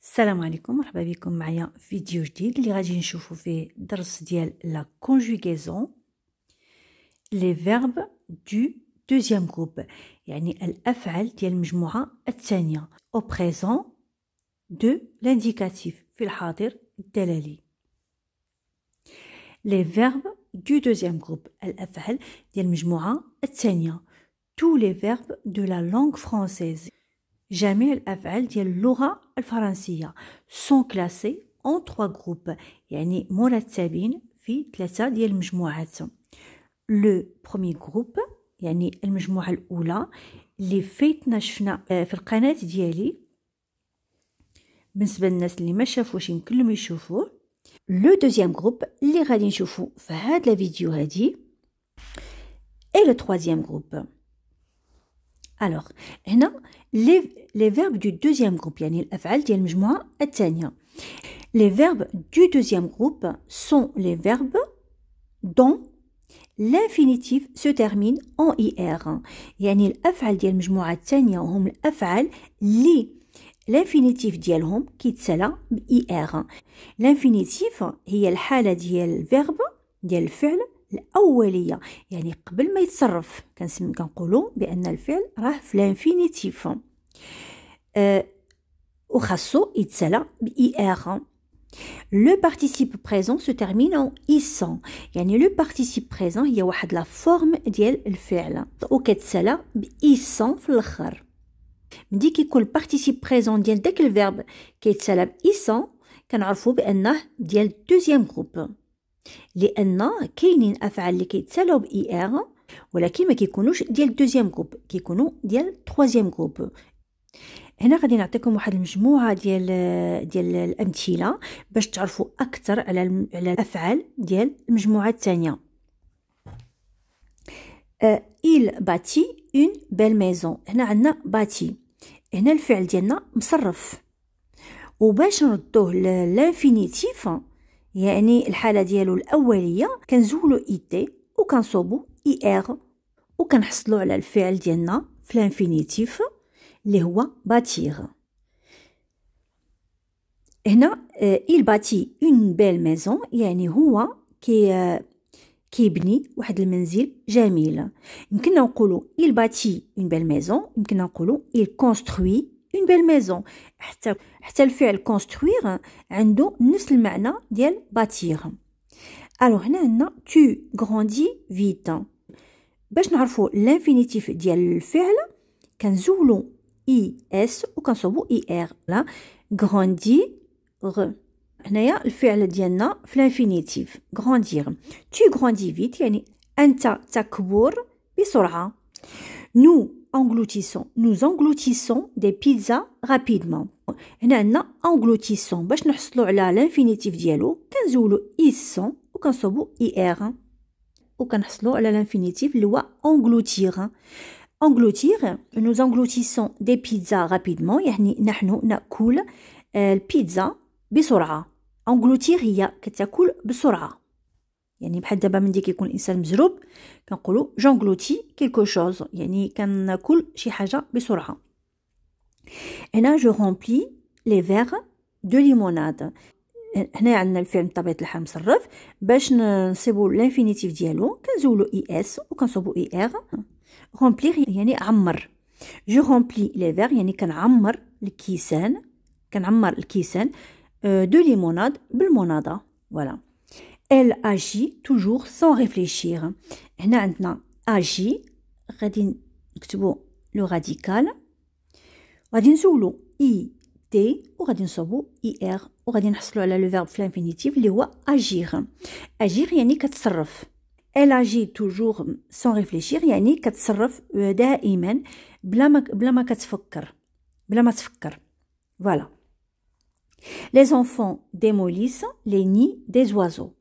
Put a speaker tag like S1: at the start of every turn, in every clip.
S1: السلام عليكم، مرحبا بكم معايا في فيديو جديد اللي غادي نشوفوا فيه درس ديال لا كونجوغيزون لي فيرب دو دوزيام جروب، يعني الافعال ديال المجموعه الثانيه او بريزون دو لانديكاتيف في الحاضر الدلالي. لي فيرب دو دوزيام جروب، الافعال ديال المجموعه الثانيه. tous les verbes de la langue française، جميع الأفعال ديال اللغة الفرنسية sont classés en 3 groupes، يعني مرتبين في 3 ديال المجموعات. لو بروميي جروب يعني المجموعة الأولى اللي فايتنا شفنا في القناة ديالي، بالنسبة للناس اللي ما شافوش يمكن لهم يشوفوه. لو دوزيام جروب اللي غادي نشوفو في هاد الفيديو هادي، et le troisième groupe. Alors هنا les verbes du deuxième groupe، يعني الأفعال ديال المجموعة الثانية. Les verbes du deuxième groupe sont les verbes dont l'infinitif se termine en IR، يعني الأفعال ديال المجموعة الثانية هم الأفعال اللي الانفينيتيف ديالهم كيتسالى ب IR. الانفينيتيف هي الحالة ديال الفيرب ديال الفعل الأولية، يعني قبل ما يتصرف كنقولوا بأن الفعل راه في الانفينيتيف وخاصو يتسالى ب IR. لو بارتيسيب بريزون سو تيرمين ان إيسون، يعني لو بارتيسيب بريزون هي واحد لا فورم ديال الفعل وكتسالى ب إيسون في الاخر. ملي كيكون البارتيسيب بريزون ديال داك الفيرب كيتسالى ب إيسون كنعرفوا بأنه ديال دوزيام جروب، لان كاينين افعال اللي كيتسالاو ب اي ار ولكن ما كيكونوش ديال دوزيام جروب، كيكونوا ديال تروازيام جروب. هنا غادي نعطيكم واحد المجموعه ديال الامثله باش تعرفوا اكثر على الافعال ديال المجموعه الثانيه. il bâtit une belle maison، هنا عندنا باتي، هنا الفعل ديالنا مصرف، وباش نردوه للانفينيتيف يعني الحالة ديالو الأولية كنزولو إيتي وكنصوبو إي إر وكنحصلو على الفعل ديالنا في الانفينيتيف اللي هو باتيغ. هنا il bâtit une belle maison، يعني هو كيبني واحد المنزل جميل. يمكننا نقولو il bâtit une belle maison، يمكننا نقولو il construit une belle maison. حتى الفعل construire عنده نفس المعنى ديال bâtir. الو هنا عندنا tu grandis vite، باش نعرفوا الانفينيتيف ديال الفعل كنزولوا اي اس وكنصوبوا اي ار. لا grandir، هنايا الفعل ديالنا في الانفينيتيف grandir. tu grandis vite يعني انت تكبر بسرعه. nous engloutissons des pizzas rapidement. هنا عندنا engloutissons باش نحصلوا على الانفينيتيف ديالو كنزولوا ils وكنصوبوا er وكنحصلوا على الانفينيتيف اللي هو engloutir. nous engloutissons des pizzas rapidement، يعني نحن ناكل البيتزا بسرعه. engloutir هي كتاكل بسرعه، يعني بحال دابا ملي كيكون الانسان مزروب كنقولوا جونغلوتي كيلكو شوز، يعني كناكل شي حاجه بسرعه. هنا جو رومبلي لي فيغ دو ليموناد، هنا عندنا الفعل بطبيعه الحال مصرف، باش نصيبوا الانفينيتيف ديالو كنزولوا اي اس وكنصوبوا اي ار. رومبلي يعني عمر. جو رومبلي لي فيغ يعني كنعمر الكيسان دو ليموناد بالموناده. فوالا. Elle agit toujours sans réfléchir. هنا عندنا agit، غادي نكتبوا لو راديكال، غادي نزولوا اي تي وغادي نصوبوا اي ار وغادي نحصلوا على لو فيرب في الانفينيتيف اللي هو agir. agir يعني كتصرف. Elle agit toujours sans réfléchir يعني كتصرف دائما بلا ما تفكر. Voilà. Les enfants démolissent les nids des oiseaux.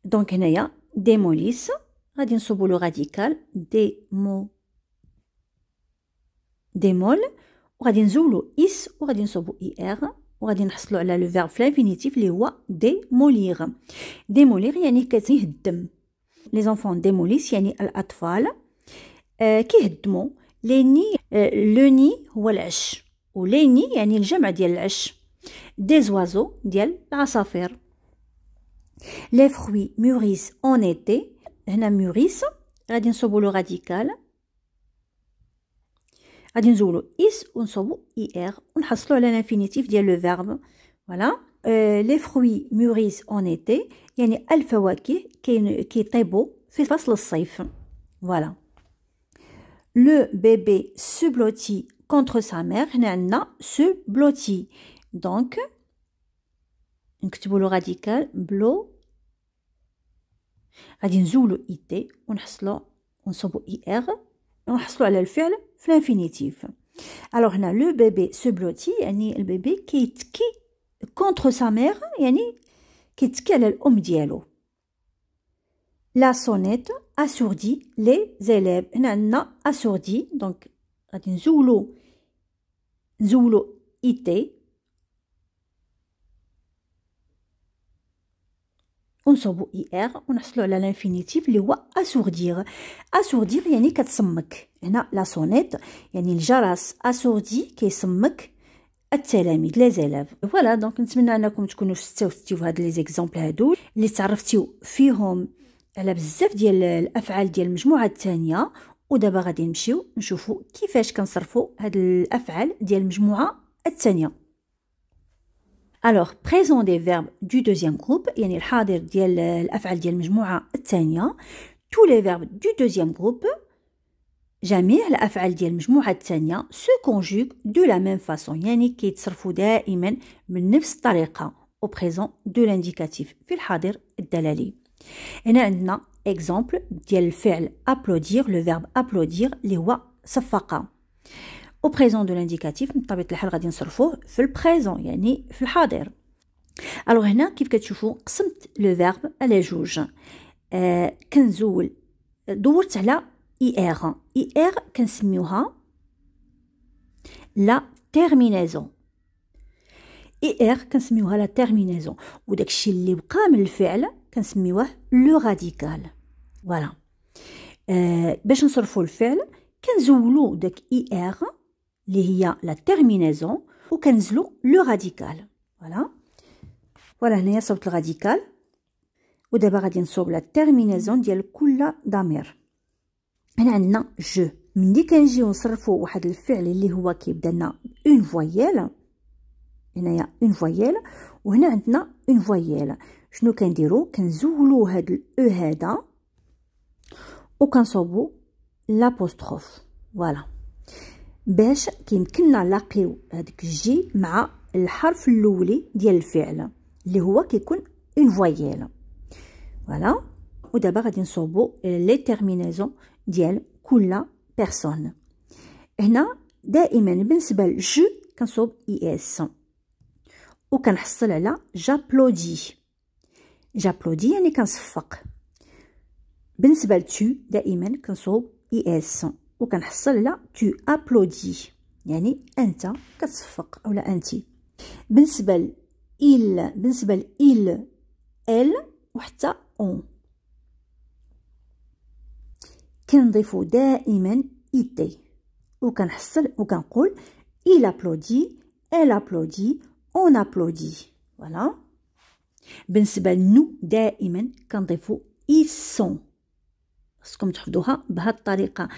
S1: دونك هنايا démolissent غادي نصوبوا لو راديكال démol وغادي نزولوا اس وغادي نصوبوا اي ار وغادي نحصلوا على لو فيرب في الانفينيتيف اللي هو démolir. démolir يعني كيهدم. les enfants démolissent يعني الأطفال كيهدموا. لي ني، لو ني هو العش، ولي ني يعني الجمع ديال العش. des oiseaux ديال العصافير. les fruits mûrissent en été. هنا mûrissent غادي نصوبوا لو راديكال، غادي نزولوا is ونصوبوا er ونحصلوا على l'infinitif ديال لو فيرب. فوالا les fruits mûrissent en été يعني الفواكه كيطيبوا في فصل الصيف. فوالا le bébé se blottit contre sa mère. هنا عندنا se blottit دونك نكتبوا لو راديكال بلو، غادي نزولوا ايتي ونحصلوا ونصوبوا اي ار ونحصلوا على الفعل في الانفينيتيف. الوغ هنا لو بيبي سو بلوتي يعني البيبي كيتكي كونتر سا مير يعني كيتكي على الام ديالو. لا سونيت اسوردي لي زيليف. هنا عندنا اسوردي دونك غادي نزولوا ايتي ونصوبوا اي ار ونحصلوا على الانفينيتيف اللي هو اسوردير. اسوردير يعني كتصمك. هنا لا سونيت يعني الجرس، اسوردي كيصمك التلاميذ لي زيلاف. فوالا دونك نتمنى انكم تكونوا استوعبتوا هاد لي زيكزامبل هادو اللي تعرفتوا فيهم على بزاف ديال الافعال ديال المجموعه الثانيه. ودابا غادي نمشيو نشوفوا كيفاش كنصرفوا هاد الافعال ديال المجموعه الثانيه. Alors, présent des verbes du deuxième groupe, يعني الحاضر ديال الأفعال ديال المجموعة الثانية. tous les verbes du deuxième groupe, جميع الأفعال ديال المجموعة الثانية se conjuguent de la même façon يعني كيتصرفوا دائما من نفس الطريقة au présent de l'indicatif في الحاضر الدلالي. هنا عندنا exemple ديال الفعل applaudir، le verbe applaudir اللي هو صفق. au présent de l'indicatif من طبيعة الحال غادي نصرفوه في البريزون يعني في الحاضر. الوغ هنا كيف كتشوفوا قسمت لو فيرب على جوج. كنزول دورت على اي ار. اي ار كنسميوها لا تيرمينيزون. اي ار كنسميوها لا تيرمينيزون وداكشي اللي بقى من الفعل كنسميوه لو راديكال. فوالا باش نصرفوا الفعل كنزولوا داك اي ار اللي هي لا تيرمينيزون وكنزلوا لو راديكال. فوالا هنايا صوبت الراديكال ودابا غادي نصوب لا تيرمينيزون ديال كل ضمير. هنا عندنا جو. ملي كنجيو نصرفوا واحد الفعل اللي هو كيبدا لنا اون فويال، هنايا اون فويال وهنا عندنا اون فويال، شنو كنديروا؟ كنزولوا هاد الاو هذا وكنصوبوا لابوستروف. فوالا باش كيمكننا نلاقيو هذيك الجي مع الحرف الاولي ديال الفعل اللي هو كيكون اون فويال. فوالا ودابا غادي نصوبوا لي تيرمينيزون ديال كل بيرسون. هنا دائما بالنسبه لجو كنصوب اي اس وكنحصل على جابلودي. جابلودي يعني كنصفق. بالنسبه لتو دائما كنصوب اي اس وكنحصل على تو ابلودي يعني انت كتصفق اولا انت. بالنسبه ل ال وحتى اون كنضيفو دائما ايتي وكنحصل وكنقول il applaudit elle applaudit on applaudit. فوالا بالنسبه لنو دائما كنضيفو ils sont. خصكم تحفظوها بهاد الطريقه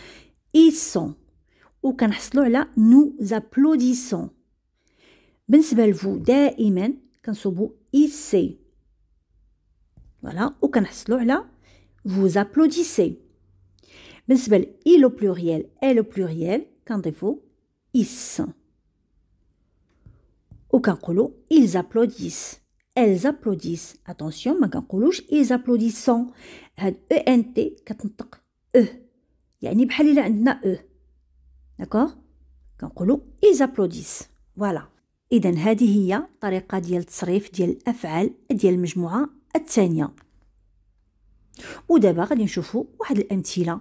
S1: ils sont وكنحصلوا على nous applaudissons. بالنسبه لفو دائما كنصوبوا ils. فوالا وكنحصلوا على vous applaudissez. بالنسبه ل il au pluriel elle au pluriel كنضيفوا is وكنقولوا ils applaudissent elles applaudissent. attention ما كنقولوش ils applaudissent. هاد ent كتنطق يعني بحال الا عندنا داكوغ كنقولوا ils applaudissent. فوالا اذا هذه هي طريقه ديال التصريف ديال الافعال ديال المجموعه الثانيه. ودابا غادي نشوفوا واحد الامثله.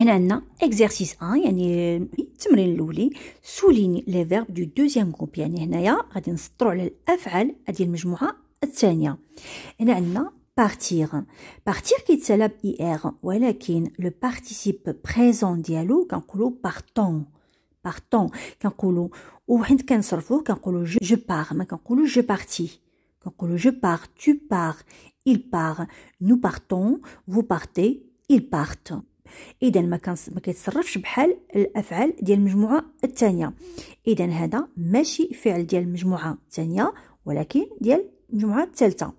S1: هنا عندنا exercice 1 يعني التمرين الاولي سوليني لي فيرب دو دوزيام جروب يعني هنايا غادي نسطروا على الافعال ديال المجموعه الثانيه. هنا عندنا بارتير. بارتير كيتسالى باي ار ولكن لو بارتيسيب بريزون ديالو كنقولوا بارتون. بارتون كنقولوا وحين كنصرفوه كنقولوا جو بار ما كنقولوا جو بارتي كنقولوا جو بار tu pars il part nous partons vous partez ils partent اذا ما كيتصرفش بحال الافعال ديال المجموعه الثانيه اذا هذا ماشي فعل ديال المجموعه الثانيه ولكن ديال المجموعه الثالثه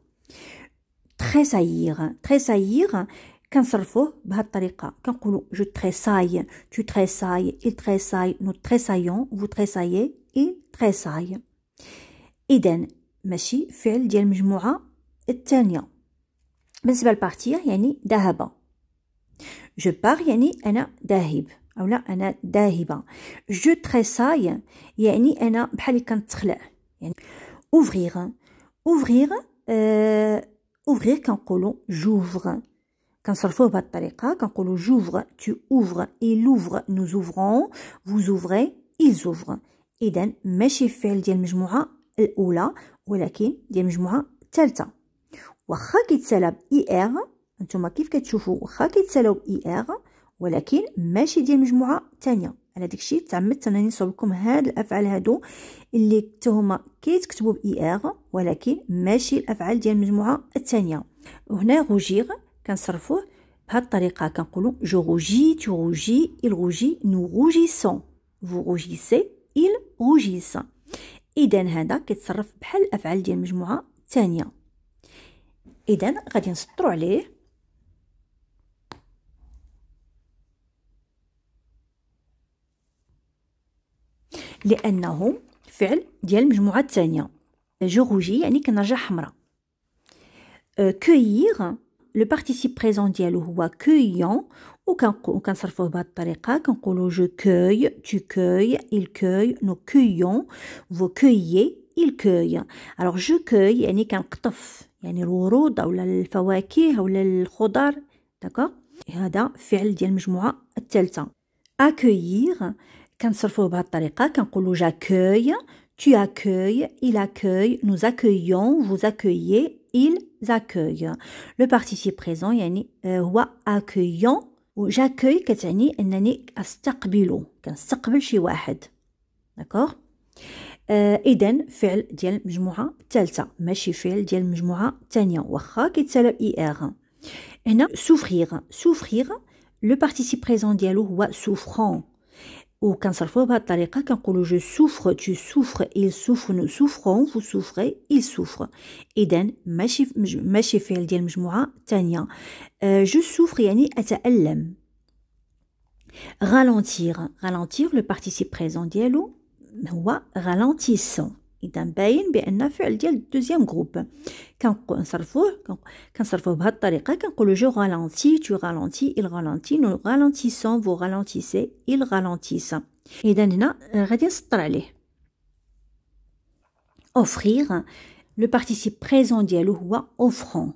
S1: تريساير كنصرفوه بهذه الطريقه كنقولوا جو تريساي tu tressailles il tressaille nous tressaillons vous tressaillez il tressaille اذا ماشي فعل ديال المجموعه الثانيه بالنسبه لبارتير يعني ذهب جو بار يعني انا ذاهب او لا انا ذاهبه جو تريساي يعني انا بحال كنتخلع يعني اوفرير كنقولوا جوفر كنصرفوه بهذه الطريقه كنقولوا جوفر tu ouvres il ouvre nous ouvrons vous ouvrez ils ouvrent اذا ماشي فعل ديال المجموعه الاولى ولكن ديال المجموعه الثالثه واخا كيتسالى باي ار نتوما كيف كتشوفوا واخا كيتسالاو باي ار ولكن ماشي ديال المجموعه الثانيه على داكشي تعمدت انني نصوب لكم هاد الافعال هادو اللي هما كيتكتبوا باي ار ولكن ماشي الافعال ديال المجموعه الثانيه وهنا روجير كنصرفوه بهاد الطريقه كنقولوا جو روجي tu rougis il rougit nous rougissons vous rougissez ils rougissent اذا هذا كيتصرف بحال الافعال ديال المجموعه الثانيه اذا غادي نسطروا عليه لانه فعل ديال المجموعه الثانيه جو روجي يعني كنرجع حمراء cueillir لو بارتيسيب بريزون ديالو هو cueillant وكنصرفوه بهذه الطريقه كنقولوا جو cueille tu cueilles il cueille nous cueillons vous cueillez il cueille alors je cueille يعني كنقطف يعني الورود او الفواكه او الخضر داكوغ هذا فعل ديال المجموعه الثالثه accueillir كنصرفوه بهذه الطريقه كنقولوا j'accueille tu accueilles il accueille nous accueillons vous accueillez ils accueillent le participe présent يعني هو accueillant و j'accueille كتعني انني استقبله كنستقبل شي واحد داكوغ اذا فعل ديال المجموعه الثالثه ماشي فعل ديال المجموعه الثانيه واخا كيتسالى باي ار هنا souffrir لو participe présent ديالو هو souffrant وكنصرفوه بهذه الطريقه كنقولوا جو souffre tu souffres il souffre nous souffrons vous souffrez il souffre اذا ماشي فعل ديال المجموعه الثانيه جو souffre يعني اتالم ralentir لو participe présent ديالو هو ralentissant اذا باين بان فعل ديال الدوزيام جروب كنصرفوه بهذه الطريقه كنقولوا جو رالونتي tu ralentis il ralentit nous ralentissons vous ralentissez ils ralentissent اذا هنا غادي نسطر عليه offrir لو بارتيسيب بريزون ديالو هو offrant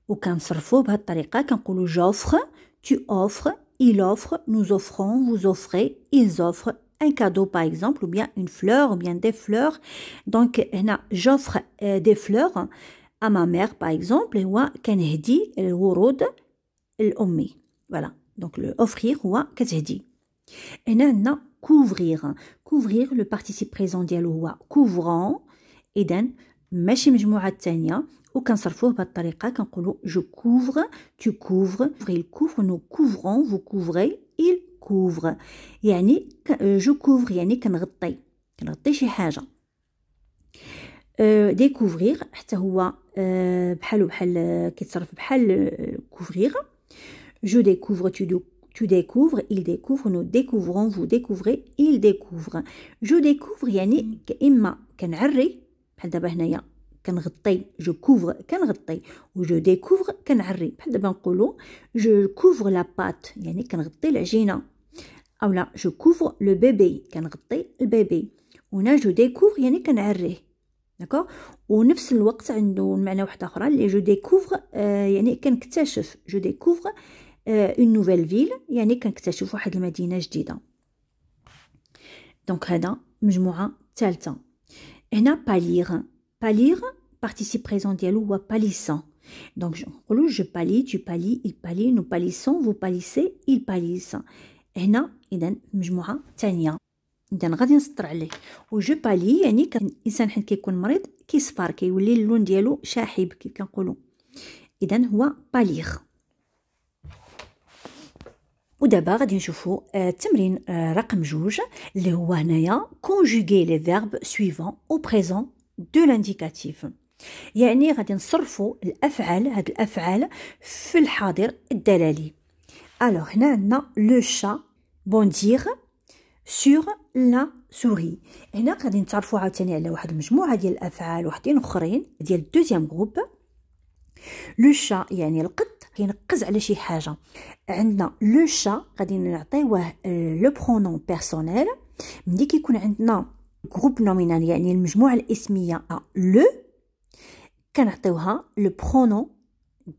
S1: وكنصرفوه بهذه الطريقه كنقولوا j'offre tu offres il offre nous offrons vous offrez ils offrent un cadeau par exemple ou bien une fleur ou bien des fleurs donc هنا j'offre des fleurs à ma mère par exemple هو كنهدي الورود لأمي voilà donc le offrir هو كتهدي هنا عندنا couvrir le participe présent ديالو هو couvrant اذا ماشي مجموعه الثانيه وكنصرفوه بهذه الطريقه كنقولوا je couvre tu couvres il couvre nous couvrons vous couvrez il couvre يعني je couvre يعني كنغطي شي حاجه découvrir حتى هو بحال كيتصرف بحال couvrir je découvre tu découvres il découvre nous découvrons vous découvrez il découvre je découvre يعني اما كنعري بحال دابا هنايا كنغطي جو كوفر كنغطي و جو ديكوفر كنعري بحال دابا نقولوا جو كوفر لا بات يعني كنغطي العجينه اولا جو كوفر لو بيبي كنغطي البيبي وهنا جو ديكوفر يعني كنعريه داكوغ ونفس الوقت عنده معنى واحد اخرى اللي جو ديكوفر يعني كنكتشف جو ديكوفر اون نوفيل فيل يعني كنكتشف واحد المدينه جديده دونك هذا مجموعه ثالثه هنا بالير participe présent ديالو هو palissant donc نقولوا je palie tu palies il palie nous palissons vous palissez il palisse هنا اذا مجموعه ثانيه إذا غادي نسطر عليه. و جو بالي يعني الانسان حين كيكون مريض كيصفر، كيولي اللون ديالو شاحب كي كنقولوا، اذا هو باليغ. ودابا غادي نشوفوا التمرين رقم 2 اللي هو هنايا conjuguer les verbes suivants au présent de l'indicatif. يعني غادي نصرفوا الافعال، هاد الافعال في الحاضر الدلالي. الوغ هنا عندنا لو شا بوندير sur la souris. هنا غادي نتعرفوا عاوتاني على واحد المجموعه ديال الافعال وحدين اخرين ديال الدوزيام جروب. لو شا يعني القط كينقز على شي حاجه. عندنا لو شا غادي نعطيوه لو برونون بيرسونيل. ملي كيكون عندنا جروب نومينال يعني المجموعه الاسميه لو كنعطيوها لو برونون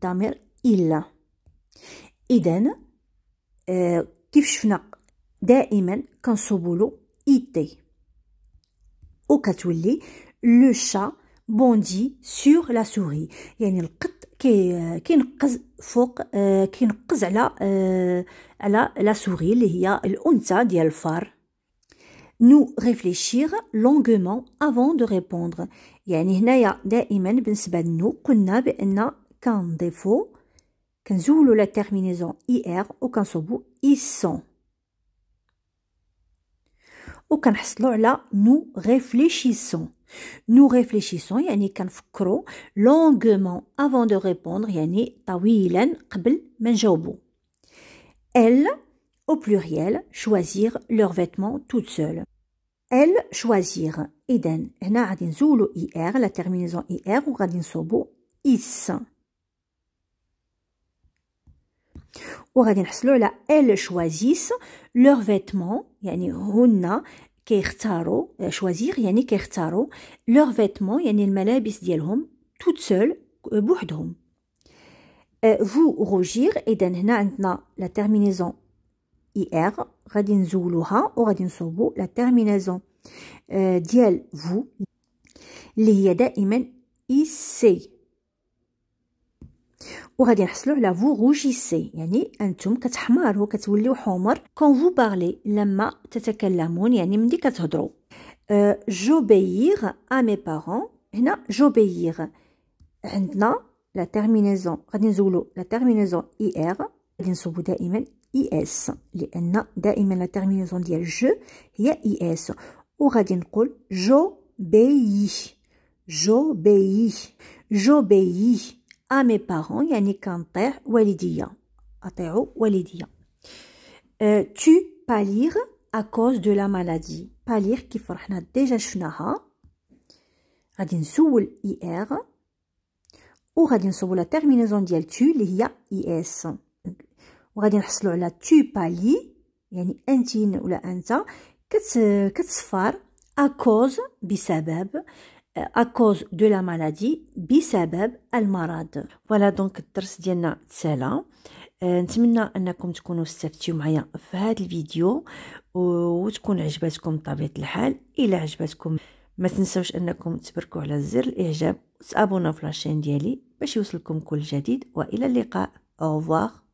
S1: ضمير إلا. اذا كيف شفنا دائما كنصوبولو ايتي وكتولي لو شا بوندي سور لا سوري، يعني القط كينقز فوق، كينقز على لا سوري اللي هي الانثى ديال الفار. نو ريفليشير لونغمون افون دو ريبوندر، يعني هنايا دائما بالنسبه لنو قلنا بان كنضيفو كنزولو لا تيرمينيزون اي ار وكنصوبو اي سون وكنحصلوا على نو ريفليشيسون. نو ريفليشيسون يعني كنفكروا لونغمون افون دو ريبوندر، يعني طويلا قبل ما نجاوبوا. elles au pluriel choisir leurs vêtements toutes seules. elles choisir، اذا هنا غادي نزولوا اي ار لا تيرمينيزون اي ار وغادي نصوبوا اس وغادي نحصلوا على elles choisissent leurs vêtements، يعني هن كيختاروا، choisir يعني كيختاروا، leurs vêtements يعني الملابس ديالهم toutes seules بوحدهم. vous rougir، اذا هنا عندنا لا تيرمينيزون اي ار غادي نزولوها وغادي نصوبوا لا تيرمينيزون ديال vous اللي هي دائما اي سي وغادي نحصلوا على vous rougissez، يعني انتم كتحمروا كتوليو حمر. quand vous parlez لما تتكلمون يعني ملي كتهضروا. j'obéir à mes parents، هنا j'obéir عندنا لا تيرمينيزون غادي نزولوا لا تيرمينيزون اي ار غادي نصوبوا دائما اي اس لان دائما لا تيرمينيزون ديال جو هي اي اس وغادي نقول j'obéis j'obéis j'obéis à mes parents يعني كنطيع والديا، اطيعوا والديا. tu pâlir à cause de la maladie. pâlir كيف رحنا ديجا شفناها، غادي نسول اي ار وغادي نصوبوا لا تيرمينيزون ديال تو اللي هي اي اس وغادي نحصلوا على تو بالي يعني انت ولا انت كتصفر اكوز بسبب، اكوز دو لا مالادي بسبب المرض. فوالا دونك الدرس ديالنا تسالى. نتمنى انكم تكونوا استفدتوا معايا في هذا الفيديو وتكون عجبتكم بطبيعه الحال. الى عجبتكم ما تنسوش انكم تبركوا على زر الاعجاب وتابوناو في لاشين ديالي باش يوصلكم كل جديد. والى اللقاء. au revoir.